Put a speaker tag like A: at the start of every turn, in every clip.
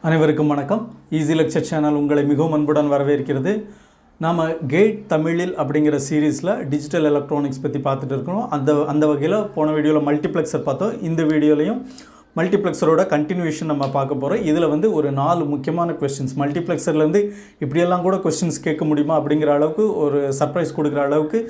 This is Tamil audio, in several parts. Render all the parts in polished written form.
A: அனைவருக்கும் வணக்கம். ஈஸி லெக்சர் சேனல் உங்களை மிகவும் அன்புடன் வரவேற்கிறது. நாம் கேட் தமிழில் அப்படிங்கிற சீரீஸில் டிஜிட்டல் எலக்ட்ரானிக்ஸ் பற்றி பார்த்துட்டு இருக்கோம். அந்த வகையில் போன வீடியோவில் மல்டிப்ளெக்சர் பார்த்தோம். இந்த வீடியோலையும் மல்டிப்ளெக்சரோட கண்டினியூஷன் நம்ம பார்க்க போகிறோம். இதில் வந்து ஒரு 4 முக்கியமான கொஸ்டின்ஸ், மல்டிப்ளெக்சர்லேருந்து இப்படியெல்லாம் கூட கொஸ்டின்ஸ் கேட்க முடியுமா அப்படிங்கிற அளவுக்கு ஒரு சர்ப்ரைஸ் கொடுக்குற அளவுக்கு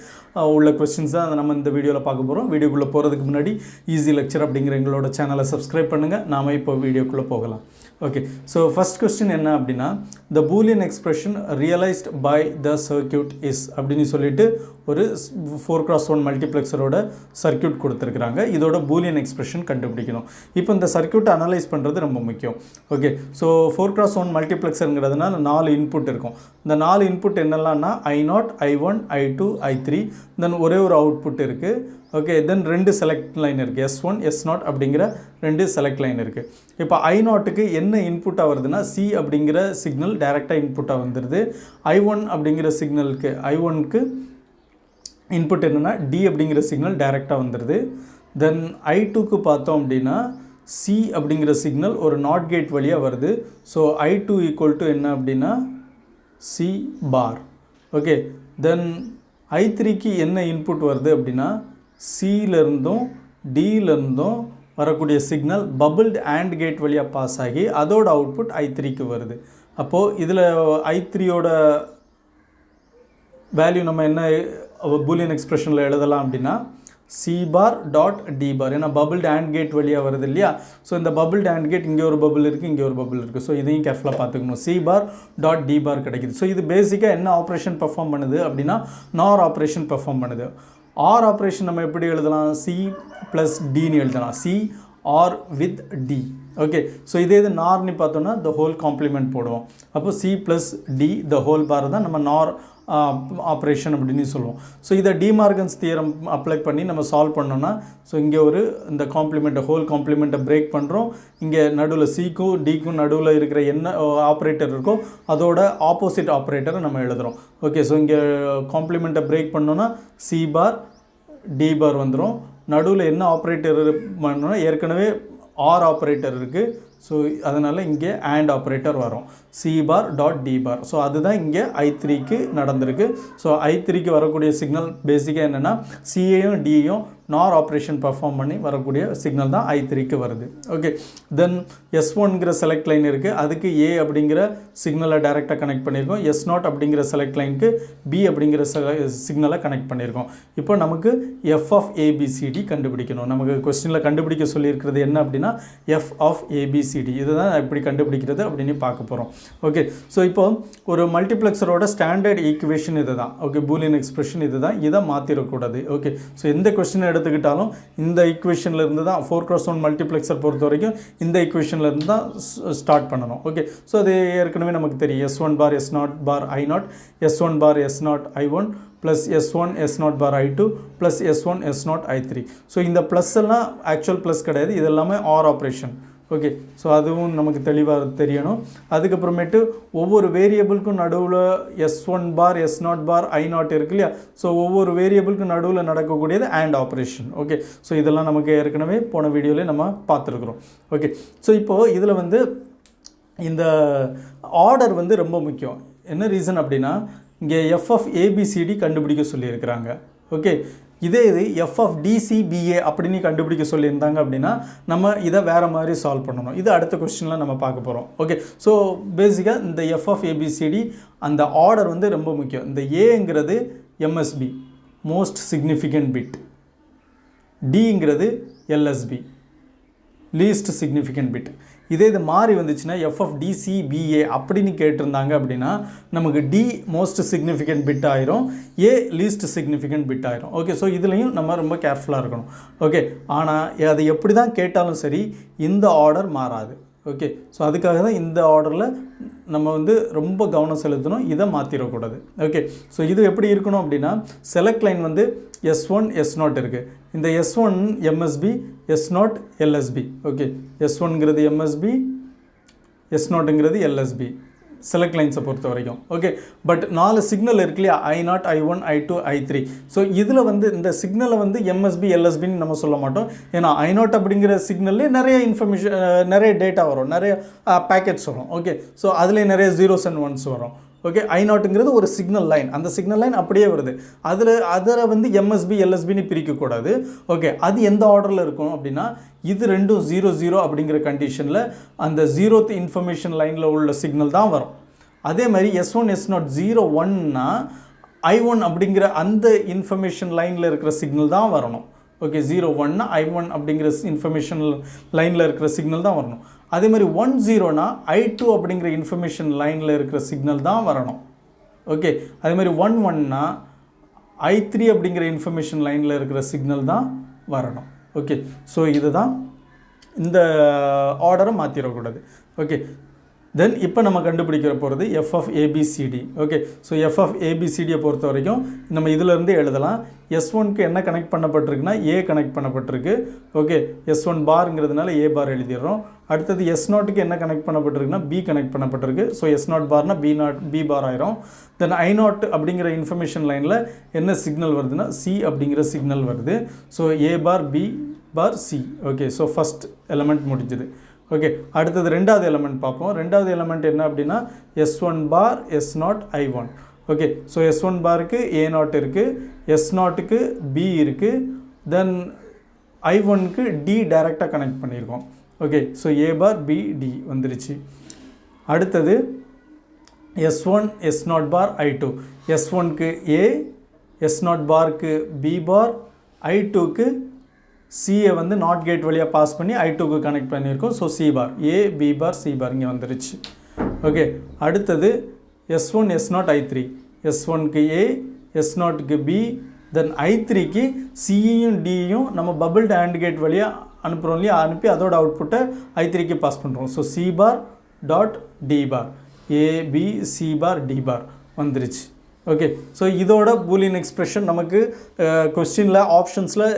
A: உள்ள கொஸ்டின்ஸ் தான் நம்ம இந்த வீடியோவில் பார்க்க போகிறோம். வீடியோக்குள்ளே போகிறதுக்கு முன்னாடி ஈஸி லெக்சர் அப்படிங்கிற எங்களோட சேனலை சப்ஸ்கிரைப் பண்ணுங்கள். நாம் இப்போ வீடியோக்குள்ளே போகலாம். ஓகே, ஸோ ஃபஸ்ட் கொஸ்டின் என்ன அப்படின்னா, the Boolean expression realised by the circuit is அப்படின்னு சொல்லிட்டு ஒரு 4x1 மல்டிப்ளெக்சரோட சர்க்யூட் கொடுத்துருக்குறாங்க. இதோட பூலியன் எக்ஸ்பிரஷன் கண்டுபிடிக்கணும். இப்போ இந்த சர்க்யூட்டை அனலைஸ் பண்ணுறது ரொம்ப முக்கியம். ஓகே, ஸோ 4x1 மல்டிப்ளெக்சருங்கிறதுனால 4 இன்புட் இருக்கும். இந்த 4 input என்னெல்லாம்னா I0, I1, I2, I3, தென் ஒரே ஒரு அவுட்புட் இருக்குது. ஓகே, தென் 2 செலக்ட் லைன் இருக்குது, S1, S0 அப்படிங்கிற 2 செலக்ட் லைன் இருக்குது. இப்போ I0க்கு என்ன இன்புட்டாக வருதுன்னா C அப்படிங்கிற சிக்னல் டைரெக்டாக இன்புட்டாக வந்துடுது. I1 அப்படிங்கிற சிக்னலுக்கு I1க்கு இன்புட் என்னென்னா D அப்படிங்கிற சிக்னல் டைரெக்டாக வந்துடுது. தென் I2க்கு பார்த்தோம் அப்படின்னா C அப்படிங்கிற சிக்னல் ஒரு நாட் கேட் வழியாக வருது. ஸோ I2 ஈக்குவல் டு என்ன அப்படின்னா C பார். ஓகே, தென் I3க்கு என்ன இன்புட் வருது அப்படின்னா சியிலிருந்தும் டியிலிருந்தும் வரக்கூடிய சிக்னல் பபிள்டு ஆண்ட் கேட் வழியாக பாஸ் ஆகி அதோட அவுட்புட் I3க்கு வருது. அப்போது இதில் I3யோட வேல்யூ நம்ம என்ன பூலியன் எக்ஸ்பிரஷனில் எழுதலாம் அப்படின்னா C பார் டாட் D பார். ஏன்னா பபிள்டு ஆண்ட் கேட் வழியாக வருது இல்லையா? ஸோ இந்த பபிள்டு ஆண்ட் கேட் இங்கே ஒரு பபிள் இருக்குது, இங்கே ஒரு பபிள் இருக்குது. ஸோ இதையும் கேர்ஃபுல்லாக பார்த்துக்கணும். C பார் டாட் D பார் கிடைக்குது. ஸோ இது பேசிக்காக என்ன ஆப்ரேஷன் பெர்ஃபார்ம் பண்ணுது அப்படின்னா நார் ஆப்ரேஷன் பெர்ஃபார்ம் பண்ணுது. ஆர் ஆப்ரேஷன் நம்ம எப்படி எழுதலாம்? C ப்ளஸ் டின்னு எழுதலாம். C OR with D. Okay, so இதே இது நார்னு பார்த்தோன்னா த ஹோல் காம்ப்ளிமெண்ட் போடுவோம். அப்போ C plus D the whole bar தான் நம்ம நார் ஆப்ரேஷன் அப்படின்னு சொல்லுவோம். ஸோ இதை டிமார்கன்ஸ் தியரம் அப்ளை பண்ணி நம்ம சால்வ் பண்ணோன்னா, ஸோ இங்கே ஒரு இந்த காம்ப்ளிமெண்ட்டை ஹோல் காம்ப்ளிமெண்ட்டை பிரேக் பண்ணுறோம். இங்கே நடுவில் சிக்கும் டிக்கும் நடுவில் இருக்கிற என்ன ஆப்ரேட்டர் இருக்கோ அதோட ஆப்போசிட் ஆப்ரேட்டரை நம்ம எழுதுகிறோம். ஓகே, ஸோ இங்கே காம்ப்ளிமெண்ட்டை பிரேக் பண்ணோன்னா C பார் D பார் வந்துடும். நடுவில் என்ன ஆப்ரேட்டர் பண்ணோன்னா ஏற்கனவே ஆர் ஆப்ரேட்டர் இருக்குது. ஸோ அதனால் இங்கே ஆண்ட் ஆப்ரேட்டர் வரும், C பார் டாட் D பார். ஸோ அதுதான் இங்கே I3க்கு நடந்திருக்கு. ஸோ I3க்கு வரக்கூடிய சிக்னல் பேசிக்காக என்னென்னா சியையும் டியையும் நார் ஆப்ரேஷன் பர்ஃபார்ம் பண்ணி வரக்கூடிய சிக்னல் தான் I3க்கு வருது. ஓகே, தென் S1ங்கிற செலக்ட் லைன் இருக்குது, அதுக்கு A அப்படிங்கிற சிக்னலை டைரெக்டாக கனெக்ட் பண்ணியிருக்கோம். S0 அப்படிங்கிற செலக்ட் லைனுக்கு B அப்படிங்கிற சிக்னலை கனெக்ட் பண்ணியிருக்கோம். இப்போ நமக்கு F ஆஃப் ABCD கண்டுபிடிக்கணும். நமக்கு கொஸ்டினில் கண்டுபிடிக்க சொல்லியிருக்கிறது என்ன அப்படின்னா F ஆஃப் ABCD. இதுதான் எப்படி கண்டுபிடிக்கிறது அப்படின்னு பார்க்க போகிறோம். ஓகே, ஸோ இப்போ ஒரு மல்டிப்ளெக்சரோட ஸ்டாண்டர்ட் ஈக்குவேஷன் இது தான். ஓகே, பூலியன் எக்ஸ்பிரஷன் இது தான். இதை மாற்றிடக்கூடாது. ஓகே, ஸோ எந்த கொஸ்டின் எடுத்துக்கிட்டாலும் இந்த ஈக்குவேஷன்ல இருந்து தான் 4x1 மல்டிப்ளெக்சர் பொறுத்த வரைக்கும் இந்த ஈக்குவேஷன்ல இருந்து தான் ஸ்டார்ட் பண்ணணும். ஓகே, ஸோ அது ஏற்கனவே நமக்கு தெரியும். S1 பார் S0 பார் I0, S1 பார் S0 I1 plus S1 S0 bar I2 plus S1 S0 I3. So இந்த ப்ளஸ் எல்லாம் ஆக்சுவல் ப்ளஸ் கிடையாது, இது எல்லாமே ஆர் ஆப்ரேஷன். ஓகே, ஸோ அதுவும் நமக்கு தெளிவாக தெரியணும். அதுக்கப்புறமேட்டு ஒவ்வொரு வேரியபிளுக்கும் நடுவில் S1 பார் S0 பார் I0 இருக்கு இல்லையா? ஸோ ஒவ்வொரு வேரியபிளுக்கும் நடுவில் நடக்கக்கூடியது ஆண்ட் ஆப்ரேஷன். ஓகே, ஸோ இதெல்லாம் நமக்கு ஏற்கனவே போன வீடியோவில் நம்ம பார்த்துருக்குறோம். ஓகே, ஸோ இப்போது இதில் வந்து இந்த ஆர்டர் வந்து ரொம்ப முக்கியம். என்ன ரீசன் அப்படின்னா இங்கே F ஆஃப் ABCD கண்டுபிடிக்க சொல்லியிருக்கிறாங்க. ஓகே, இதே இது F ஆஃப் DCBA அப்படின்னு கண்டுபிடிக்க சொல்லியிருந்தாங்க அப்படின்னா நம்ம இதை வேறு மாதிரி சால்வ் பண்ணணும். இது அடுத்த கொஸ்டினில் நம்ம பார்க்க போகிறோம். ஓகே, ஸோ பேசிக்காக இந்த F ஆஃப் ABCD அந்த ஆர்டர் வந்து ரொம்ப முக்கியம். இந்த ஏங்கிறது MSB மோஸ்ட் சிக்னிஃபிகண்ட் பிட், டிங்கிறது LSB லீஸ்ட் சிக்னிஃபிகண்ட் பிட். இதே இது மாறி வந்துச்சுன்னா F ஆஃப் DCBA அப்படின்னு கேட்டிருந்தாங்க அப்படின்னா நமக்கு D மோஸ்ட் சிக்னிஃபிகண்ட் பிட் ஆயிரும், A லீஸ்ட் சிக்னிஃபிகண்ட் பிட் ஆயிரும். ஓகே, ஸோ இதுலேயும் நம்ம ரொம்ப கேர்ஃபுல்லாக இருக்கணும். ஓகே, ஆனால் அதை எப்படி தான் கேட்டாலும் சரி இந்த ஆர்டர் மாறாது. ஓகே, ஸோ அதுக்காக தான் இந்த ஆர்டரில் நம்ம வந்து ரொம்ப கவனம் செலுத்தணும், இதை மாற்றிடக்கூடாது. ஓகே, ஸோ இது எப்படி இருக்கணும் அப்படின்னா செலக்ட் லைன் வந்து S1 S0 இருக்குது. இந்த S1 MSB, S0 LSB. Okay, S1ங்கிறது MSB, S0ங்கிறது LSB. செலக்ட் லைன்ஸை பொறுத்த வரைக்கும். ஓகே, பட் 4 சிக்னல் இருக்கு இல்லையா, I0, I1, I2, I3. So இதில் வந்து இந்த சிக்னலை வந்து எம்எஸ்பி எல்எஸ்பின்னு நம்ம சொல்ல மாட்டோம். ஏன்னா I0 அப்படிங்கிற சிக்னல்லே நிறைய இன்ஃபர்மேஷன், நிறைய டேட்டா வரும், நிறைய பேக்கெட்ஸ் வரும். ஓகே, ஸோ அதில் நிறைய ஜீரோஸ் அண்ட் ஒன்ஸ் வரும். ஓகே, I0ங்கிறது ஒரு சிக்னல் லைன், அந்த சிக்னல் லைன் அப்படியே வருது. அதில் வந்து எம்எஸ்பி எல்எஸ்பின்னு பிரிக்கக்கூடாது. ஓகே, அது எந்த ஆர்டரில் இருக்கும் அப்படின்னா, இது ரெண்டும் 0 0 அப்படிங்கிற கண்டிஷனில் அந்த 0th இன்ஃபர்மேஷன் லைனில் உள்ள சிக்னல் தான் வரும். அதே மாதிரி S1 S0 0 1னா I1 அப்படிங்கிற அந்த இன்ஃபர்மேஷன் லைனில் இருக்கிற சிக்னல் தான் வரணும். ஓகே, 0 1னா I1 அப்படிங்கிற இன்ஃபர்மேஷன் லைனில் இருக்கிற சிக்னல் தான் வரணும். அதே மாதிரி 1 0னா I2 அப்படிங்கிற இன்ஃபர்மேஷன் லைனில் இருக்கிற சிக்னல் தான் வரணும். ஓகே, அதே மாதிரி 1 1னா I3 அப்படிங்கிற இன்ஃபர்மேஷன் லைனில் இருக்கிற சிக்னல் தான் வரணும். ஓகே, ஸோ இதுதான், இந்த ஆர்டரை மாற்றிடக்கூடாது. ஓகே, தென் இப்போ நம்ம கண்டுபிடிக்கிற போகிறது F of A B C D. Okay, so F of ஏபிசிடியை பொறுத்த வரைக்கும் நம்ம இதிலேருந்து எழுதலாம். S1க்கு என்ன கனெக்ட் பண்ணப்பட்டிருக்குன்னா ஏ கனெக்ட் பண்ணப்பட்டிருக்கு. ஓகே, S1 பார்ங்கிறதுனால ஏ பார் எழுதிடுறோம். அடுத்தது S0க்கு என்ன கனெக்ட் பண்ணப்பட்டிருக்குன்னா பி கனெக்ட் பண்ணப்பட்டிருக்கு. ஸோ S0 பார்னா பி பார் ஆயிரும். தென் I0 அப்படிங்கிற இன்ஃபர்மேஷன் லைனில் என்ன சிக்னல் வருதுன்னா சி அப்படிங்கிற சிக்னல் வருது. So A bar B bar C. Okay, so first element முடிஞ்சுது. ஓகே, அடுத்தது ரெண்டாவது எலமெண்ட் பார்ப்போம். ரெண்டாவது எலமெண்ட் என்ன அப்படின்னா S1 பார் S0 I1. Okay, so S1 பாருக்கு A0 இருக்குது, S0க்கு B இருக்குது, தென் I1க்கு D டைரெக்டாக கனெக்ட் பண்ணியிருக்கோம். Okay, so A bar B D வந்துருச்சு. அடுத்தது S1 S0 bar I2. S1க்கு A, S0 பாருக்கு B பார், I2க்கு சியை வந்து நாட் கேட் வழியாக பாஸ் பண்ணி I2க்கு கனெக்ட் பண்ணியிருக்கோம். So C bar, A B bar C bar இங்கே வந்துருச்சு. ஓகே, அடுத்தது S1 S0 I3. S1க்கு ஏ, S0க்கு பி, தென் I3க்கு சியையும் டியும் நம்ம பபிள்டு ஆண்ட் கேட் வழியாக அனுப்புகிறோம் இல்லையா, அனுப்பி அதோட அவுட்புட்டை I3க்கு பாஸ் பண்ணுறோம். So C bar dot D bar, A B C bar D bar வந்துருச்சு. ஓகே, ஸோ இதோட பூலியன் எக்ஸ்பிரஷன் நமக்கு கொஸ்டினில் ஆப்ஷன்ஸில்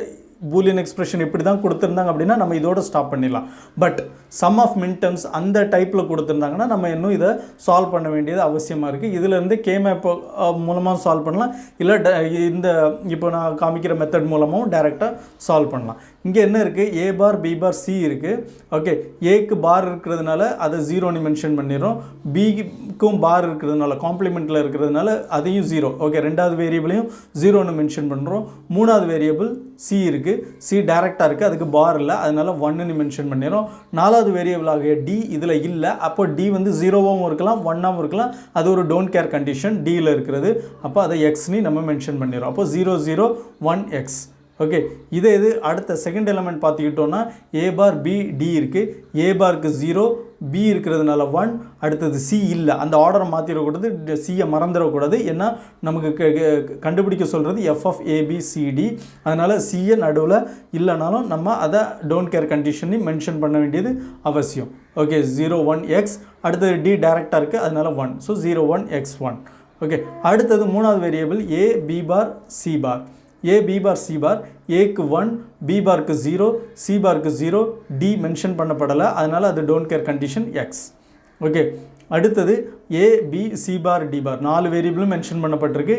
A: பூலியன் எக்ஸ்பிரஷன் இப்படி தான் கொடுத்துருந்தாங்க அப்படின்னா நம்ம இதோட ஸ்டாப் பண்ணிடலாம். பட் சம் ஆஃப் மின்டர்ம்ஸ் அந்த டைப்பில் கொடுத்துருந்தாங்கன்னா நம்ம இன்னும் இதை சால்வ் பண்ண வேண்டியது அவசியமாக இருக்குது. இதிலேருந்து கேமேப் மூலமாக சால்வ் பண்ணலாம், இல்லை இந்த இப்போ நான் காமிக்கிற மெத்தட் மூலமும் டைரெக்டாக சால்வ் பண்ணலாம். இங்கே என்ன இருக்குது, ஏ பார் பி பார் சி இருக்குது. ஓகே, ஏக்கு பார் இருக்கிறதுனால அதை 0ன்னு மென்ஷன் பண்ணிடுறோம். பிக்கும் பார் இருக்கிறதுனால காம்ப்ளிமெண்ட்டில் இருக்கிறதுனால அதையும் 0. ஓகே, ரெண்டாவது வேரியபிளையும் 0ன்னு மென்ஷன் பண்ணுறோம். மூணாவது வேரியபிள் சி இருக்குது, சி டைரெக்டாக இருக்குது, அதுக்கு பார் இல்லை, அதனால் 1ன்னு மென்ஷன் பண்ணிடுறோம். நாலாவது வேரியபிள் ஆகிய டி இதில் இல்லை, அப்போ டி வந்து 0வாகவும் இருக்கலாம் 1ஆகவும் இருக்கலாம், அது ஒரு டோன்ட் கேர் கண்டிஷன் டியில் இருக்கிறது. அப்போ அதை எக்ஸ்னு நம்ம மென்ஷன் பண்ணிடுறோம். அப்போ 0 0 1 எக்ஸ். ஓகே, இது அடுத்த செகண்ட் எலமெண்ட் பார்த்துக்கிட்டோன்னா ஏ பார் பி டி இருக்குது, ஏ பாருக்கு 0, பி இருக்கிறதுனால 1, அடுத்தது சி இல்லை, அந்த ஆர்டரை மாற்றிடக்கூடாது, சியை மறந்துடக்கூடாது. ஏன்னா நமக்கு கண்டுபிடிக்க சொல்கிறது எஃப் ஆஃப் ஏபிசிடி, அதனால் சியை நடுவில் இல்லைனாலும் நம்ம அதை டோன்ட் கேர் கண்டிஷனை மென்ஷன் பண்ண வேண்டியது அவசியம். ஓகே, 0 1 எக்ஸ், அடுத்தது டி டைரெக்டாக இருக்குது அதனால் 1. So 0 1 X 1. ஓகே, அடுத்தது மூணாவது variable A B bar C bar. A B bar C bar, ஏக்கு 1, பி பாருக்கு 0, சி பாருக்கு 0, டி மென்ஷன் பண்ணப்படலை, அதனால் அது don't care condition X. Okay, அடுத்தது ஏ பி சி பார் டி பார், 4 வேரியபிளும் மென்ஷன் பண்ணப்பட்டிருக்கு.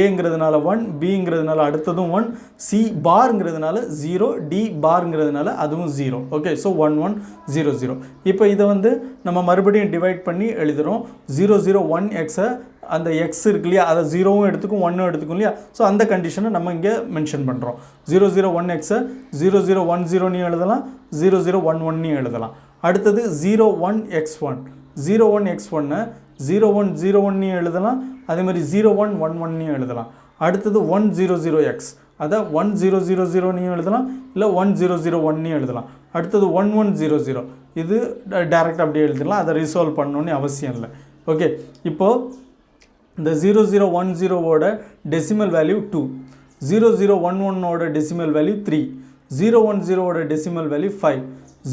A: ஏங்கிறதுனால 1, பிங்கிறதுனால அடுத்ததும் 1, சி பார்ங்கிறதுனால 0, டி பார்ங்கிறதுனால அதுவும் 0. Okay, so 1 1 0 0. இப்போ இதை வந்து நம்ம மறுபடியும் டிவைட் பண்ணி எழுதுகிறோம். 0 0 1 எக்ஸை அந்த எக்ஸ் இருக்கு இல்லையா, அதை 0வும் எடுத்துக்கும் 1ம் எடுத்துக்கும் இல்லையா, ஸோ அந்த கண்டிஷனை நம்ம இங்கே மென்ஷன் பண்ணுறோம். 0 0 1 எக்ஸை 0 0 1 0னையும் எழுதலாம், 0 0 1 1னையும் எழுதலாம். அடுத்தது 0 1 x 1, 0 1 x 1 0 1 0 1னையும் எழுதலாம், அதே மாதிரி 0 1 1 1னையும் எழுதலாம். அடுத்தது 1 0 0 x, அதை 1 0 0 0னையும் எழுதலாம், இல்லை 1 0 0 1னையும் எழுதலாம். அடுத்தது 1 1 0 0, இது டைரெக்டாக அப்படியே எழுதலாம், அதை ரிசால்வ் பண்ணணுன்னு அவசியம் இல்லை. ஓகே, இப்போது இந்த 0 0 1 0ஓட டெசிமல் வேல்யூ 2, 0 0 1 1ஓட டெசிமல் வேல்யூ 3, 0 1 0ஓட டெசிமல் வேல்யூ 5,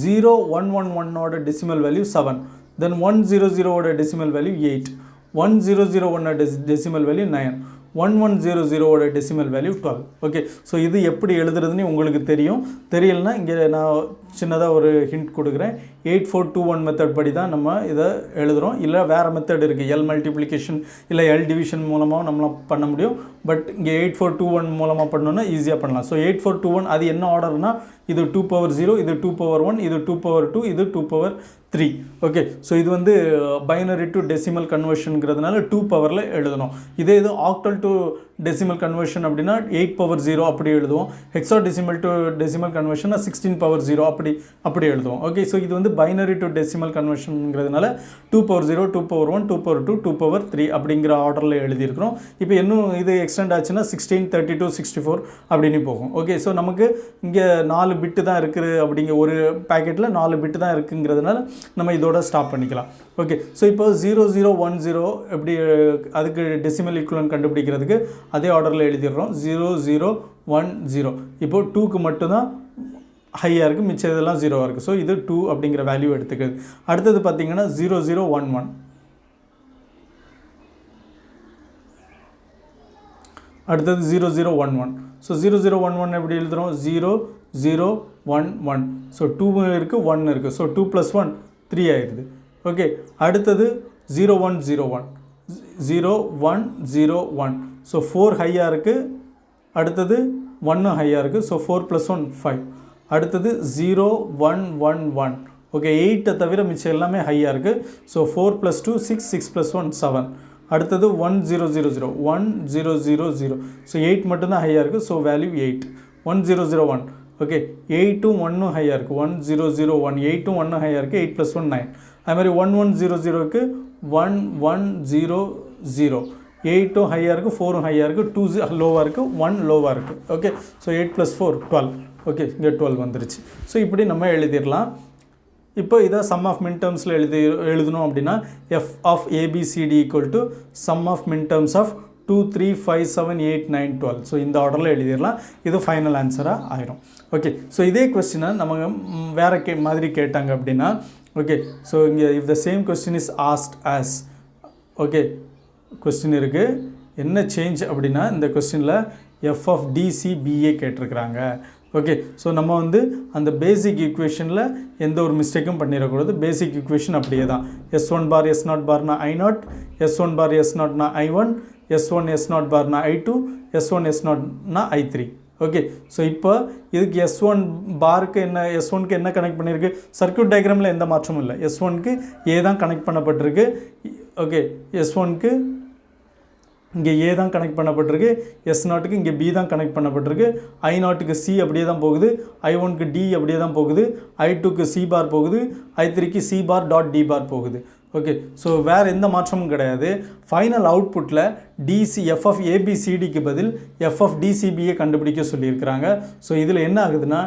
A: 0 1 1 1ஓட டெசிமல் வேல்யூ 7, தென் 1 0 0ஓட டெசிமல் வேல்யூ 8, 1 0 0 1 டெசிமல் வேல்யூ 9, 1100 ஓட டெசிமல் வேல்யூ 12. ஓகே, ஸோ இது எப்படி எழுதுறதுன்னு உங்களுக்கு தெரியும். தெரியலனா இங்கே நான் சின்னதாக ஒரு ஹிண்ட் கொடுக்குறேன். 8421 மெத்தட் படி தான் நம்ம இதை எழுதுகிறோம். இல்லை வேறு மெத்தட் இருக்குது, எல் மல்டிப்ளிகேஷன் இல்லை எல் டிவிஷன் மூலமாக நம்மளாம் பண்ண முடியும். பட் இங்கே 8421 மூலமாக பண்ணோன்னா ஈஸியாக பண்ணலாம். ஸோ 8421 அது என்ன ஆர்டர்னா, இது 2 power 0, இது 2 power 1, இது 2 power 2, இது 2 power 3. ஓகே, ஸோ இது வந்து பைனரி டு டெசிமல் கன்வர்ஷனுங்கிறதுனால 2 பவரில் எழுதணும். இதே இது ஆக்டல் டு டெசிமல் கன்வர்ஷன் அப்படின்னா 8 power 0 அப்படி எழுதுவோம். Hexa decimal to decimal conversion 16 power 0 அப்படி எழுதுவோம். ஓகே, ஸோ இது வந்து binary to decimal கன்வர்ஷனுங்கிறதுனால 2 power 0, 2 power 1, 2 power 2, 2 power 3 அப்படிங்கிற ஆர்டரில் எழுதியிருக்கிறோம். இப்போ இன்னும் இது எக்ஸ்டெண்ட் ஆச்சுன்னா 16, 32, 64 அப்படின்னு போகும். ஓகே, ஸோ நமக்கு இங்கே 4 பிட்டு தான் இருக்குது. அப்படிங்கிற ஒரு பேக்கெட்டில் 4 பிட்டு தான் இருக்குங்கிறதுனால நம்ம இதோட ஸ்டாப் பண்ணிக்கலாம். ஓகே, ஸோ இப்போ 0010 எப்படி அதுக்கு டெசிமல் ஈக்குவலன்ட் கண்டுபிடிக்கிறதுக்கு அதே ஆர்டரில் எழுதிடுறோம். 0010. இப்போ 2க்கு மட்டும்தான் ஹையாக இருக்குது, மிச்சம் இதெல்லாம் 0 இருக்குது. ஸோ இது 2 அப்படிங்கிற வேல்யூ எடுத்துக்குது. அடுத்தது பார்த்திங்கன்னா 0011. அடுத்தது 0011. ஸோ 0011 எப்படி எழுதுகிறோம்? 0011. ஸோ 2 இருக்குது, 1 இருக்குது. ஸோ 2 + 1 3 ஆயிடுது. ஓகே, அடுத்தது 0101. 0101. ஸோ 4 ஹையாக இருக்குது, அடுத்தது 1 ஹையாக இருக்குது. ஸோ 4 + 1 5. அடுத்தது 0111. ஓகே, 8 தவிர மிச்சம் எல்லாமே ஹையாக இருக்குது. ஸோ 4 + 2 6, 6 + 1 7. அடுத்தது 1000. 1000. ஸோ 8 மட்டும்தான் ஹையாக இருக்குது. So value 8. 1001. ஓகே, 8ம் 1ம் ஹையாக இருக்குது. 1001. 8ம் 1ம் ஹையாக இருக்குது. 8 + 1 9. அது மாதிரி 1100க்கு 1100. 8ம் ஹையாக இருக்குது, 4ம் ஹையாக இருக்குது, 2 லோவாக இருக்குது, 1 லோவாக இருக்குது. Okay, so 8 + 4 12. ஓகே, இங்கே 12 வந்துருச்சு. ஸோ இப்படி நம்ம எழுதிடலாம். இப்போ இதை சம் ஆஃப் மின் டேர்ம்ஸில் எழுதணும் அப்படின்னா F of ABCD equal to sum of min terms of 2, 3, 5, 7, 8, 9, 12. So இந்த ஆர்டரில் எழுதிடலாம். இது ஃபைனல் ஆன்சராக ஆயிரும். ஓகே, ஸோ இதே கொஸ்டினை நம்ம வேறு மாதிரி கேட்டாங்க அப்படின்னா, ஓகே, ஸோ இங்கே if the same question is asked as, okay, question இருக்குது. என்ன சேஞ்ச் அப்படின்னா இந்த கொஸ்டினில் எஃப் ஆஃப் டிசிபிஏ கேட்டிருக்கிறாங்க. ஓகே, ஸோ நம்ம வந்து அந்த பேசிக் ஈக்குவேஷனில் எந்த ஒரு மிஸ்டேக்கும் பண்ணிடக்கூடாது. பேசிக் ஈக்குவேஷன் அப்படியே தான். S1 பார் S0 பார்னா I0, S1 பார் S0னா I1, S1 S0 பார்னா I2, S1 S0னா I3. Okay, so இப்போ இதுக்கு S1 பாருக்கு என்ன, S1க்கு என்ன கனெக்ட் பண்ணியிருக்கு? சர்க்யூட் டயக்ராமில் எந்த மாற்றமும் இல்லை. S1க்கு ஏ தான் கனெக்ட் பண்ணப்பட்டிருக்கு. ஓகே, S1க்கு இங்கே ஏ தான் கனெக்ட் பண்ணப்பட்டிருக்கு. S0க்கு இங்கே பி தான் கனெக்ட் பண்ணப்பட்டிருக்கு. I0க்கு சி அப்படியே தான் போகுது. I1க்கு டி அப்படியே தான் போகுது. I2க்கு சி பார் போகுது. I3க்கு சி பார் டாட் டி பார் போகுது. ஓகே, ஸோ வேறு எந்த மாற்றமும் கிடையாது. ஃபைனல் அவுட்புட்டில் எஃப் ஆஃப் ஏபிசிடிக்கு பதில் எஃப் ஆஃப் டிசிபியை கண்டுபிடிக்க சொல்லியிருக்கிறாங்க. ஸோ இதில் என்ன ஆகுதுன்னா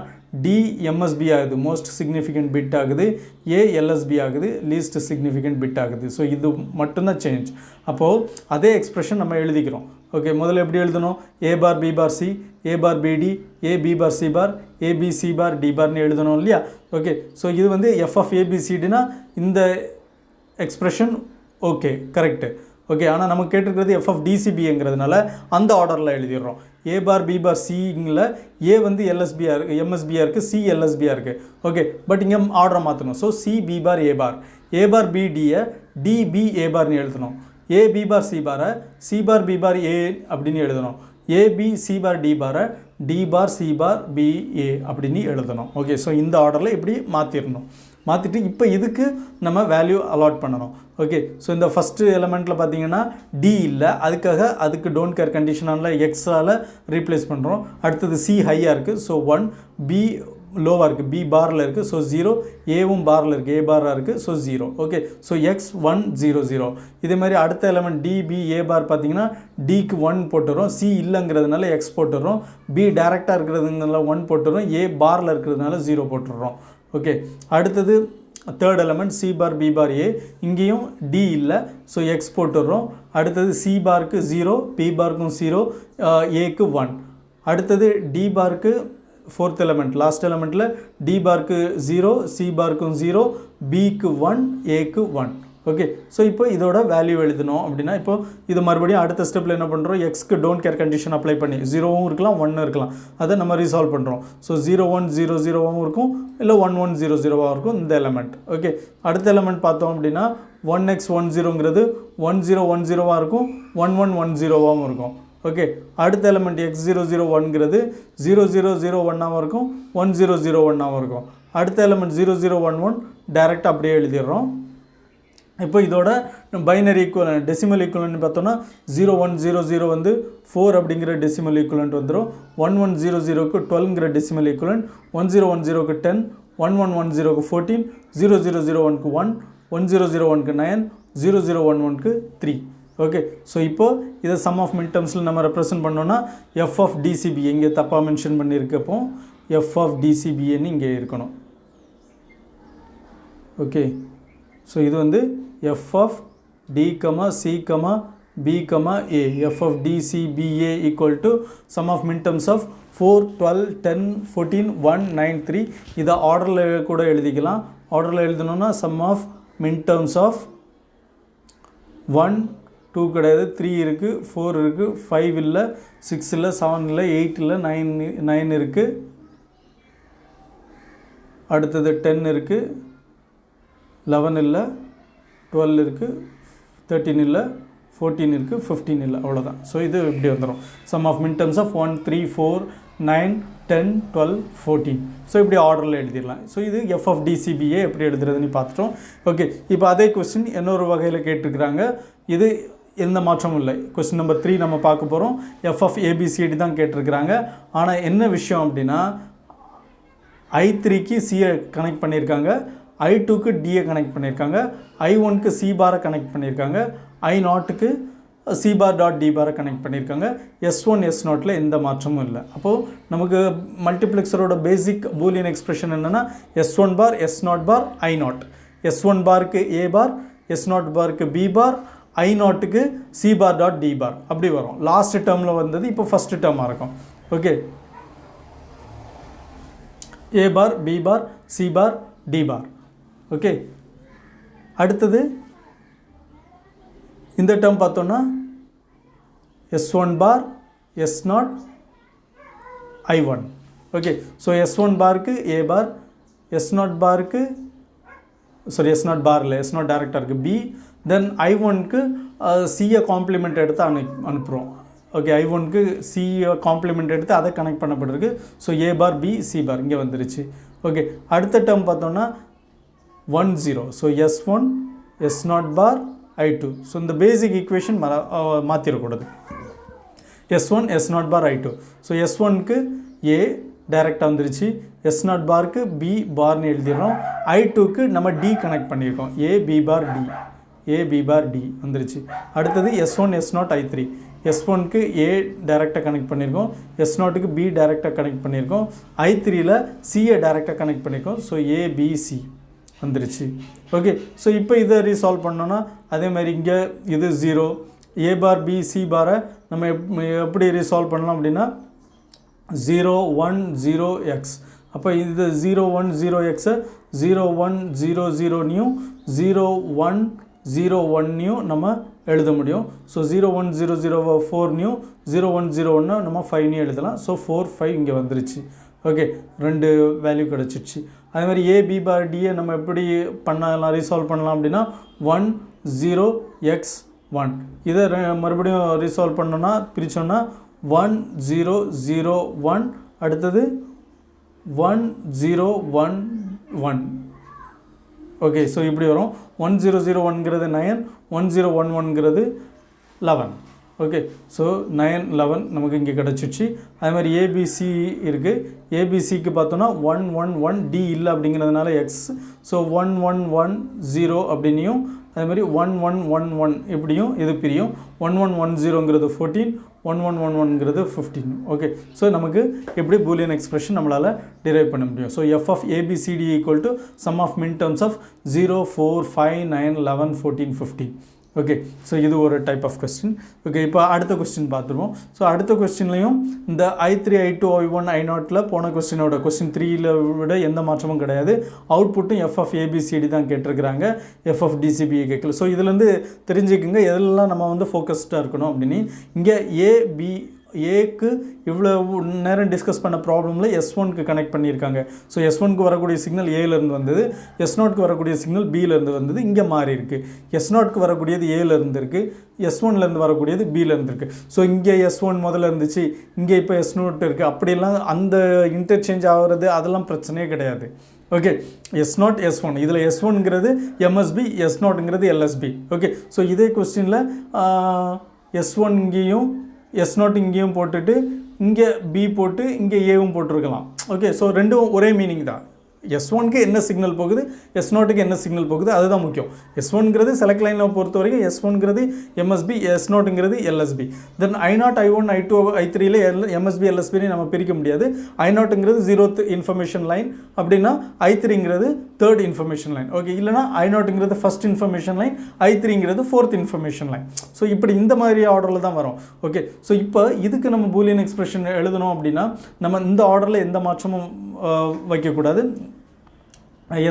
A: டி எம்எஸ்பி ஆகுது, மோஸ்ட் சிக்னிஃபிகண்ட் பிட் ஆகுது. ஏ எல்எஸ்பி ஆகுது, லீஸ்ட் சிக்னிஃபிகண்ட் பிட் ஆகுது. ஸோ இது மட்டும்தான் சேஞ்ச். அப்போது அதே எக்ஸ்ப்ரெஷன் நம்ம எழுதிக்கிறோம். ஓகே, முதல்ல எப்படி எழுதணும்? ஏ பார் பி பார் சி, ஏ பார் பிடி, ஏ B bar C bar, A B C bar D பார்னு எழுதணும் இல்லையா? ஓகே, ஸோ இது வந்து எஃப் ஆஃப் ஏபிசிடினா இந்த எக்ஸ்ப்ரெஷன் ஓகே கரெக்டு. ஓகே, ஆனால் நமக்கு கேட்டிருக்கிறது எஃப் ஆஃப் டிசிபிங்கிறதுனால அந்த ஆர்டரில் எழுதிடுறோம். ஏ பார் பி பார் சிங்கில் ஏ வந்து எல்எஸ்பியாக இருக்குது, எம்எஸ்பியாக இருக்குது, சி எல்எஸ்பியாக இருக்குது. ஓகே, பட் இங்கே ஆர்டரை மாற்றணும். ஸோ சி பி பார் ஏ பார், ஏ பார் பிடியை டிபி ஏ பார்னு எழுதணும். ஏ பி பார் சி பாரை சி பார் பி பார் ஏ அப்படின்னு எழுதணும். ஏபி சி பார் டி பாரை D bar C bar B A அப்படின்னு எழுதணும். ஓகே, ஸோ இந்த ஆர்டரில் இப்படி மாற்றிடணும். மாற்றிட்டு இப்போ இதுக்கு நம்ம வேல்யூ அலாட் பண்ணணும். ஓகே, ஸோ இந்த ஃபஸ்ட்டு எலமெண்ட்டில் பார்த்தீங்கன்னா டி இல்லை, அதுக்கு டோன்ட் கேர் கண்டிஷனால் எக்ஸால் ரீப்ளேஸ் பண்ணுறோம். அடுத்தது சி ஹையாக இருக்குது, ஸோ 1, பி லோவாக இருக்குது, பி பாரில் இருக்குது, ஸோ 0, ஏவும் பாரில் இருக்குது, ஏ பாராக இருக்குது, ஸோ 0. Okay, so X 1 0 0. இதே மாதிரி அடுத்த எலமெண்ட் டி பி ஏ பார் பார்த்தீங்கன்னா டிக்கு 1 போட்டுறோம், சி இல்லைங்கிறதுனால எக்ஸ் போட்டுறோம், பி டேரெக்டாக இருக்கிறதுனால 1 போட்டுறோம், ஏ பாரில் இருக்கிறதுனால 0 போட்டுடுறோம். ஓகே, அடுத்தது third element C bar B பார் ஏ, இங்கேயும் டி இல்லை, ஸோ எக்ஸ் போட்டுடுறோம். அடுத்தது சி பாருக்கு 0, பி பாருக்கும் 0, ஏக்கு 1. அடுத்தது டி பாருக்கு ஃபோர்த் எலமெண்ட் லாஸ்ட் எலமெண்ட்டில் டி பாருக்கு 0, சி பாருக்கும் 0, பிக்கு 1, ஏக்கு 1. ஓகே. ஸோ இப்போ இதோட வேல்யூ எழுதணும் அப்படின்னா இப்போ இது மறுபடியும் அடுத்த ஸ்டெப்பில் என்ன பண்ணுறோம், எக்ஸ்க்கு டோன்ட் கேர் கண்டிஷன் அப்ளை பண்ணி 0வும் இருக்கலாம் 1 இருக்கலாம், அதை நம்ம ரீசால்வ் பண்ணுறோம். ஸோ 0100 இருக்கும், இல்லை 1100 இருக்கும் இந்த எலமெண்ட். ஓகே. அடுத்த எலமெண்ட் பார்த்தோம் அப்படின்னா 1x10ங்கிறது 1010 இருக்கும், 1110 இருக்கும். ஓகே. அடுத்த எலமெண்ட் x001ங்கிறது 0001 இருக்கும், 1001 இருக்கும். அடுத்த எலமெண்ட் 0011 டைரெக்டாக அப்படியே எழுதிடுறோம். இப்போ இதோட பைனரி ஈக்குவலன்ட் டெசிமல் ஈக்குவலன்ட் பார்த்தோன்னா 0100 வந்து 4 அப்படிங்கிற டெசிமல் ஈக்குவலன்ட் வந்துடும். 1100க்கு 12ங்கிற டெசிமல் ஈக்குவலன்ட், 1010க்கு 10, 1110க்கு 14, 0001க்கு 1, 1001க்கு 9, 0011க்கு 3. ஓகே. ஸோ இப்போது இதை சம் ஆஃப் மிட் டேர்ம்ஸில் நம்ம ரெப்ரசன்ட் பண்ணோன்னா எஃப் ஆஃப் டிசிபிஏ இங்கே தப்பாக மென்ஷன் பண்ணியிருக்கப்போ எஃப் ஆஃப் டிசிபிஏன்னு இங்கே இருக்கணும். ஓகே. ஸோ இது வந்து F of D comma C comma B comma A F of DCBA equal to sum of mid terms of 4, 12, 10, 14, 1, 9, 3. இதை ஆர்டரில் கூட எழுதிக்கலாம். ஆர்டரில் எழுதணுன்னா sum of mid terms of 1, 2 கிடையாது, 3 இருக்குது, 4 இருக்குது, 5 இல்லை, 6 இல்லை, 7 இல்லை, 8 இல்லை, 9 இருக்குது. அடுத்தது 10 இருக்குது, 11 இல்லை, 12 இருக்குது, 13 இல்லை, 14 இருக்குது, 15 இல்லை, அவ்வளோதான். ஸோ இது இப்படி வந்துடும். Sum of mid terms of 1, 3, 4, 9, 10, 12, 14. So இப்படி ஆர்டரில் எழுதிடலாம். ஸோ இது எஃப் ஆஃப் டிசிபிஏ எப்படி எழுதுறதுன்னு பார்த்துட்டோம். ஓகே. இப்போ அதே கொஸ்டின் இன்னொரு வகையில் கேட்டிருக்கிறாங்க. இது எந்த மாற்றமும் இல்லை. கொஸ்டின் நம்பர் 3 நம்ம பார்க்க போகிறோம். எஃப் ஆஃப் ஏபிசிடி தான் கேட்டிருக்கிறாங்க. ஆனால் என்ன விஷயம் அப்படின்னா I3க்கு சியை கனெக்ட் பண்ணியிருக்காங்க, I2க்கு டியை கனெக்ட் பண்ணியிருக்காங்க, I1க்கு சி பாரை கனெக்ட் பண்ணியிருக்காங்க, I0க்கு சி பார் டாட் டி பாரை கனெக்ட் பண்ணியிருக்காங்க. S1 S0ல் எந்த மாற்றமும் இல்லை. அப்போது நமக்கு மல்டிப்ளெக்ஸரோட பேசிக் பூலியன் எக்ஸ்பிரஷன் என்னென்னா S1 பார் S0 பார் I0. S1 பாருக்கு A பார், S0 பாருக்கு B பார், I0க்கு C bar dot D bar அப்படி வரும். லாஸ்ட் டேர்மில் வந்தது இப்போ ஃபஸ்ட்டு டேர்மாக இருக்கும். Okay. A bar, B bar, C bar, D bar. Okay. அடுத்தது இந்த டேர்ம் பார்த்தோன்னா S1 பார், S0, I1. Okay. So S1 பாருக்கு A பார், S0 பாருக்கு S0 பார் இல்லை, S0 டேரெக்டாக இருக்குது B. தென் I1க்கு சியை காம்ப்ளிமெண்ட் எடுத்து அனுப்புகிறோம். ஓகே. I1க்கு சியை காம்ப்ளிமெண்ட் எடுத்து அதை கனெக்ட் பண்ணப்பட்டிருக்கு. So A bar, B, C bar இங்கே வந்துருச்சு. ஓகே. அடுத்த டேர்ம் பார்த்தோன்னா 10. So S1 S0 bar I2. So இந்த பேசிக் ஈக்குவேஷன் மாற்றிடக்கூடாது. S1 S0 bar I2. So S1க்கு A டைரெக்டாக வந்துருச்சு, S0 பாருக்கு B பார்னு எழுதிடுறோம், I2க்கு நம்ம D கனெக்ட் பண்ணியிருக்கோம், A B bar D, A B bar D வந்துருச்சு. அடுத்தது S1 S0 I3. S1க்கு A டைரெக்டாக கனெக்ட் பண்ணியிருக்கோம், S0க்கு B டைரெக்டாக கனெக்ட் பண்ணியிருக்கோம், I3யில் சியை டைரெக்டாக கனெக்ட் பண்ணியிருக்கோம். ஸோ A B C வந்துருச்சு. ஓகே. ஸோ இப்போ இதை ரீசால்வ் பண்ணோன்னா அதேமாதிரி இங்கே இது 0, A பார் B C பாரை நம்ம எப்படி ரீசால்வ் பண்ணலாம் அப்படின்னா 010x. அப்போ இது 010xை 0100 0101 நம்ம எழுத முடியும். ஸோ 0100 4 0101 நம்ம 5 எழுதலாம். ஸோ 4 5 இங்கே வந்துருச்சு. ஓகே. 2 வேல்யூ கிடச்சிருச்சு. அதே மாதிரி A B பார் Dயை நம்ம எப்படி பண்ணலாம், ரீசால்வ் பண்ணலாம் அப்படின்னா 10x1. இதை மறுபடியும் ரீசால்வ் பண்ணோன்னா பிரித்தோன்னா 1001, அடுத்தது 1011. ஓகே. ஸோ இப்படி வரும். 1001ங்கிறது 9, 1011ங்கிறது 11. ஓகே. ஸோ 9 11 நமக்கு இங்கே கிடச்சிச்சு. அதே மாதிரி ஏபிசி இருக்குது. ஏபிசிக்கு பார்த்தோன்னா 111 டி இல்லை அப்படிங்கிறதுனால எக்ஸ். ஸோ 1110 அப்படின்னையும் அதே மாதிரி 1111 எப்படியும் இது பிரியும். 1110ங்கிறது 14, 1111ங்கிறது 15. ஓகே. ஸோ நமக்கு எப்படி பூலியன் எக்ஸ்பிரஷன் நம்மளால் டிரைவ் பண்ண முடியும். So F of ABCD equal to sum of min terms of 0 4 5 9 11 14 15. Okay, so இது ஒரு டைப் ஆஃப் கொஸ்டின். ஓகே, இப்போ அடுத்த கொஸ்டின் பார்த்துருவோம். ஸோ அடுத்த கொஸ்டின்லையும் இந்த I3 I2 I1 I0ல போன கொஸ்டினோட கொஸ்டின் 3ல விட எந்த மாற்றமும் கிடையாது. அவுட்புட்டும் FF தான் கேட்டிருக்கிறாங்க, FF கேட்கல. ஸோ இதுலேருந்து தெரிஞ்சுக்குங்க எதெல்லாம் நம்ம வந்து ஃபோக்கஸ்டாக இருக்கணும் அப்படின்னு. இங்கே ஏக்கு இவ்வளோ நேரம் டிஸ்கஸ் பண்ண ப்ராப்ளமில் S1க்கு கனெக்ட் பண்ணியிருக்காங்க. ஸோ S1க்கு வரக்கூடிய சிக்னல் ஏலேருந்து வந்தது, S0க்கு வரக்கூடிய சிக்னல் பியிலேருந்து வந்தது, இங்கே மாறி இருக்குது. S0க்கு வரக்கூடியது ஏலேருந்து இருக்குது, S1லேருந்து வரக்கூடியது பியிலேருந்து இருக்குது. ஸோ இங்கே S1 முதல்ல இருந்துச்சு, இங்கே இப்போ S0 இருக்குது. அப்படியெல்லாம் அந்த இன்டர்சேஞ்ச் ஆகிறது அதெல்லாம் பிரச்சனையே கிடையாது. ஓகே, S0 S1 இதில் S1ங்கிறது MSB, S0ங்கிறது LSB. ஓகே, ஸோ இதே கொஸ்டினில் S1 இங்கேயும் S0 இங்கேயும் போட்டுட்டு இங்கே B போட்டு இங்கே ஏவும் போட்டிருக்கலாம். ஓகே, ஸோ ரெண்டும் ஒரே மீனிங் தான். S1க்கு என்ன சிக்னல் போகுது, S0க்கு என்ன சிக்னல் போகுது, அதுதான் முக்கியம். S1ங்கிறது செலக்ட் லைனில் பொறுத்த வரைக்கும் S1ங்கிறது MSB, S0ங்கிறது LSB. தென் I0 I1 I2 I3ல MSB LSB நம்ம பிரிக்க முடியாது. I0ங்கிறது 0th இன்ஃபர்மேஷன் லைன், அப்படின்னா I3ங்கிறது 3rd இன்ஃபர்மேஷன் லைன். ஓகே, இல்லைனா I0ங்கிறது ஃபஸ்ட் இன்ஃபர்மேஷன் லைன், I3ங்கிறது 4th இன்ஃபர்மேஷன் லைன். ஸோ இப்படி இந்த மாதிரி ஆர்டரில் தான் வரும். ஓகே, ஸோ இப்போ இதுக்கு நம்ம பூலியன் எக்ஸ்பிரஷன் எழுதணும் அப்படின்னா நம்ம இந்த ஆர்டரில் எந்த மாற்றமும் வைக்கக்கூடாது.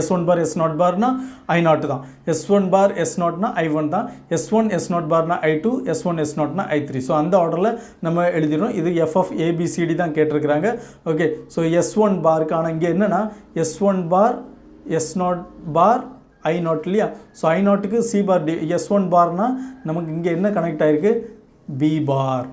A: S1 பார் S0 பார்னா I0 தான், S1 பார் S0னா I1 தான், S1 S0 பார்னா I2, S1 S0னா I3. So அந்த ஆர்டரில் நம்ம எழுதிடும். இது FF தான் கேட்டிருக்கிறாங்க. ஓகே, ஸோ S1 பாருக்கான இங்கே என்னென்னா S1 பார் S0 பார் I0 இல்லையா. ஸோ I0க்கு C பார் D. S1 பார்னா நமக்கு இங்கே என்ன கனெக்ட் ஆகிருக்கு, B பார்.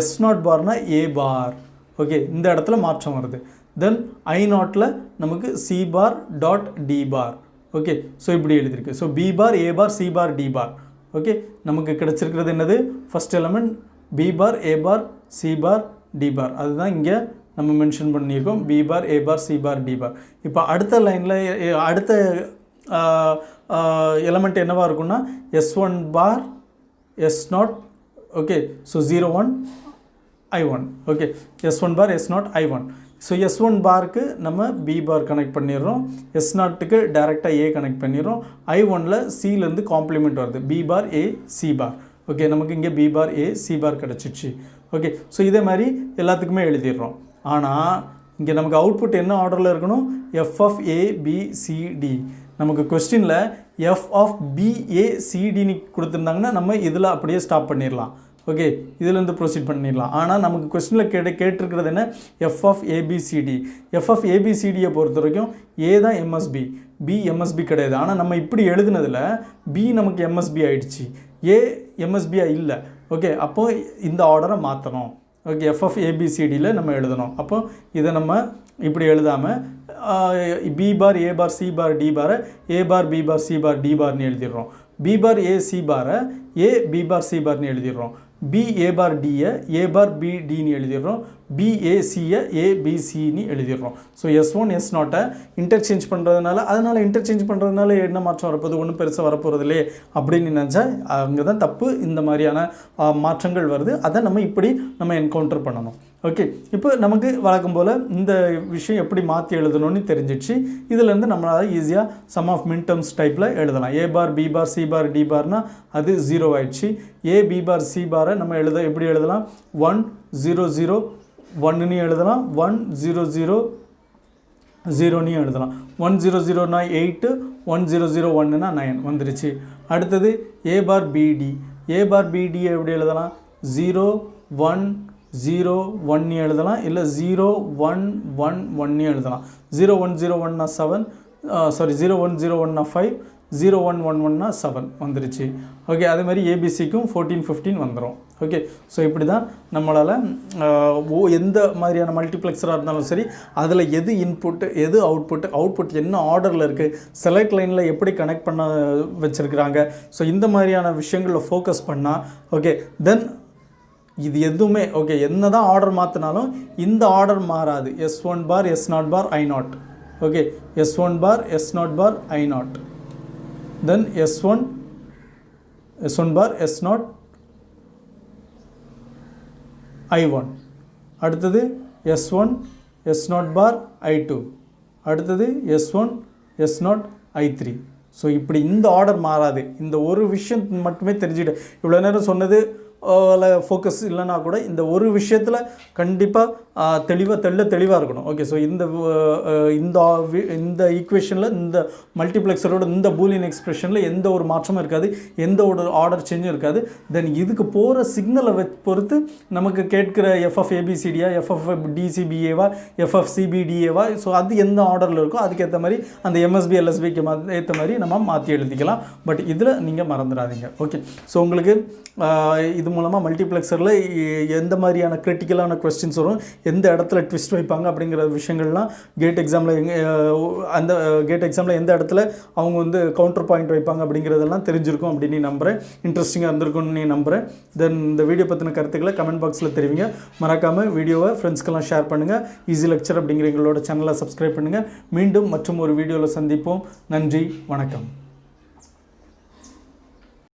A: S0 பார்னா A பார். ஓகே, இந்த இடத்துல மாற்றம் வருது. தென் I0ல நமக்கு C bar dot D bar. Okay, so இப்படி எழுதியிருக்கு. So B bar A bar C bar D bar. Okay, நமக்கு கிடச்சிருக்கிறது என்னது, first element B bar A bar C bar D bar. அதுதான் இங்கே நம்ம மென்ஷன் பண்ணியிருக்கோம், B bar A bar C bar D பார். இப்போ அடுத்த லைனில் அடுத்த எலமெண்ட் என்னவாக இருக்குன்னா S1 பார் S0. Okay, so 0 1 I1. Okay, S1 பார் S0 I1. ஸோ S1 பாருக்கு நம்ம B பார் கனெக்ட் பண்ணிடுறோம், S0க்கு டேரெக்டாக A கனெக்ட் பண்ணிடுறோம். I1ல Cலேருந்து காம்ப்ளிமெண்ட் வருது, B bar A C bar. Okay, நமக்கு இங்கே B பார் A C பார் கிடச்சிச்சு. ஓகே, ஸோ இதே மாதிரி எல்லாத்துக்குமே எழுதிடுறோம். ஆனால் இங்கே நமக்கு அவுட்புட் என்ன ஆர்டரில் இருக்கணும், FF-ABCD. நமக்கு கொஸ்டினில் FF-BACDன்னு கொடுத்துருந்தாங்கன்னா நம்ம இதில் அப்படியே ஸ்டாப் பண்ணிடலாம். ஓகே, இதிலேருந்து ப்ரொசீட் பண்ணிடலாம். ஆனால் நமக்கு கொஸ்டினில் கேட்டிருக்கிறது என்ன, FF-ABCD. FF-ABCDயை பொறுத்த வரைக்கும் A தான் MSB, B MSB கிடையாது. ஆனால் நம்ம இப்படி எழுதுனதில் B நமக்கு MSB ஆகிடுச்சு, A MSB இல்லை. ஓகே, அப்போது இந்த ஆர்டரை மாற்றணும். ஓகே, FF-ABCDயில் நம்ம எழுதணும். அப்போ இதை நம்ம இப்படி எழுதாமல் B bar A bar C bar D பாரை A bar B bar C bar D பார்னு எழுதிடுறோம். B பார் A C பாரை A B பார் C பார்னு எழுதிடுறோம். B A பார் Dயை A பார் B Dன்னு எழுதிடுறோம். B A Cயை A B Cன்னு எழுதிடுறோம். ஸோ S1 S0 இன்டர்சேஞ்ச் பண்ணுறதுனால, அதனால் இன்டர்சேஞ்ச் பண்ணுறதுனால என்ன மாற்றம் வரப்போகுது, ஒன்றும் பெருசாக வரப்போகிறது இல்லையே அப்படின்னு நினச்சா அங்கே தான் தப்பு. இந்த மாதிரியான மாற்றங்கள் வருது, அதை நம்ம இப்படி நம்ம என்கவுண்டர் பண்ணணும். ஓகே, இப்போ நமக்கு வழக்கம் போல் இந்த விஷயம் எப்படி மாற்றி எழுதணும்னு தெரிஞ்சிடுச்சு. இதிலேருந்து நம்மளால் ஈஸியாக சம் ஆஃப் மின் டர்ம்ஸ் டைப்பில் எழுதலாம். A bar B bar C bar D பார்னால் அது 0 ஆயிடுச்சு. A B பார் C பாரை நம்ம எப்படி எழுதலாம், 1 0 0 1ன்னு எழுதலாம், 1 0 0 0ன்னு எழுதலாம். 1 0 0னா 8, 1 0 0 1னா 9 வந்துருச்சு. அடுத்தது A bar BD. A bar BD எப்படி எழுதலாம், 0 1 0 1 எழுதலாம், இல்லை 0 1 1 1 எழுதலாம். 0 1 0 1னா 7, 0 1 0 1னா 5, 0 1 1 1னா 7 வந்துருச்சு. ஓகே, அதே மாதிரி ABCக்கும் 14 15 வந்துடும். ஓகே, ஸோ இப்படி தான் நம்மளால் எந்த மாதிரியான மல்டிப்ளெக்ஸராக இருந்தாலும் சரி, அதில் எது இன்புட்டு எது அவுட்புட் என்ன ஆர்டரில் இருக்குது, செலக்ட் லைனில் எப்படி கனெக்ட் பண்ண வச்சுருக்கிறாங்க, ஸோ இந்த மாதிரியான விஷயங்களில் ஃபோக்கஸ் பண்ணால் ஓகே, தென் இது எதுவுமே ஓகே, என்ன தான் ஆர்டர் மாற்றினாலும் இந்த ஆர்டர் மாறாது. S1 பார் S0 bar I0. Okay, S1 பார் S0 பார் I0, தென் S1 பார் S0 I1, அடுத்தது S1 S0 பார் I2, அடுத்தது S1 S0 I3. ஸோ இப்படி இந்த ஆர்டர் மாறாது. இந்த ஒரு விஷயம் மட்டுமே தெரிஞ்சுக்கிட்டு இவ்வளோ நேரம் சொன்னது ஃபோக்கஸ் இல்லைனா கூட இந்த ஒரு விஷயத்தில் கண்டிப்பாக தெளிவாக இருக்கணும். ஓகே, ஸோ இந்த ஈக்குவேஷனில் இந்த மல்டிப்ளெக்ஸரோட இந்த பூலியன் எக்ஸ்பிரஷனில் எந்த ஒரு மாற்றமும் இருக்காது, எந்த ஒரு ஆர்டர் சேஞ்சும் இருக்காது. தென் இதுக்கு போகிற சிக்னலை பொறுத்து நமக்கு கேட்குற எஃப்எஃப் ஏபிசிடியா, எஃப்எஃப் டிசிபிஏவா, எஃப்எஃப் சிபிடிஏவா, ஸோ அது எந்த ஆர்டரில் இருக்கோ அதுக்கேற்ற மாதிரி அந்த எம்எஸ்பி எல்எஸ்பிக்கு ஏற்ற மாதிரி நம்ம மாற்றி எழுதிக்கலாம். பட் இதில் நீங்கள் மறந்துடாதீங்க. ஓகே, ஸோ உங்களுக்கு இது மூலமாக மல்டிப்ளெக்ஸரில் எந்த மாதிரியான கிரிட்டிக்கலான கொஸ்டின்ஸ் வரும், எந்த இடத்துல ட்விஸ்ட் வைப்பாங்க அப்படிங்கிற விஷயங்கள்லாம் கேட் எக்ஸாமில் எந்த இடத்துல அவங்க வந்து கவுண்டர் பாயிண்ட் வைப்பாங்க அப்படிங்கிறதெல்லாம் தெரிஞ்சிருக்கும் அப்படின்னு நம்புகிறேன். இன்ட்ரெஸ்டிங்காக இருந்திருக்கும்னு நம்புகிறேன். தென் இந்த வீடியோ பற்றின கருத்துக்களை கமெண்ட் பாக்ஸில் தெரிவிங்க. மறக்காமல் வீடியோவை ஃப்ரெண்ட்ஸ்க்கெல்லாம் ஷேர் பண்ணுங்கள். ஈஸி லெக்சர் அப்படிங்கிற எங்களோட சேனலை சப்ஸ்கிரைப் பண்ணுங்கள். மீண்டும் மற்றும் ஒரு வீடியோவில் சந்திப்போம். நன்றி, வணக்கம்.